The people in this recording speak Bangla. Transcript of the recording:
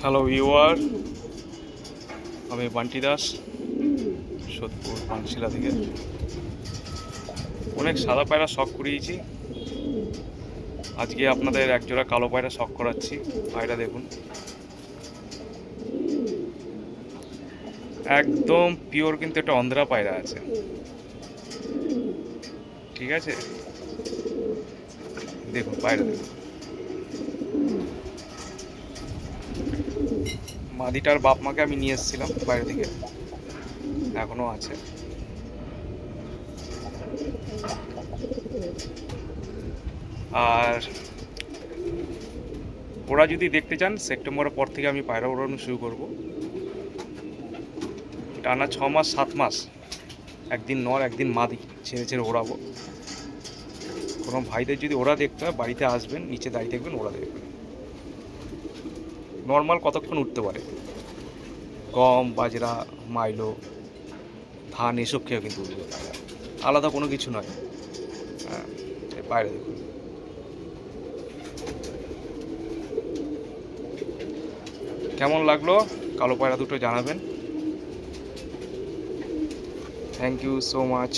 হ্যালো ভিউয়ার, আমি বান্টি দাস, সোদপুর পানশিলা থেকে। অনেক সাদা পায়রা শখ করিয়েছি, আজকে আপনাদের একজোড়া কালো পায়রা শখ করাচ্ছি। পায়রা দেখুন, একদম পিওর, কিন্তু একটা অন্ধ্রা পায়রা আছে, ঠিক আছে? দেখুন পায়রা দেখুন, মাদিটার বাপ মাকে আমি নিয়ে এসেছিলাম বাইরে থেকে, এখনো আছে। আর ওরা যদি দেখতে চান, সেপ্টেম্বরের পর থেকে আমি পায়রা ওড়ানো শুরু করব। টানা 6 মাস 7 মাস একদিন নর একদিন মাদি ছেড়ে ছেড়ে ওড়াবো। কোনো ভাইদের যদি ওরা দেখতে হয়, বাড়িতে আসবেন, নিচে দাঁড়িয়ে দেখবেন, ওরা দেখবেন নর্মাল কতক্ষণ উঠতে পারে। গম, বাজরা, মাইলো, ধান এসব খেয়েও কিন্তু উঠবে পায়রা, আলাদা কোনো কিছু নয়। হ্যাঁ, এই পায়রা দেখুন। কেমন লাগলো কালো পায়রা দুটো জানাবেন। Thank you so much.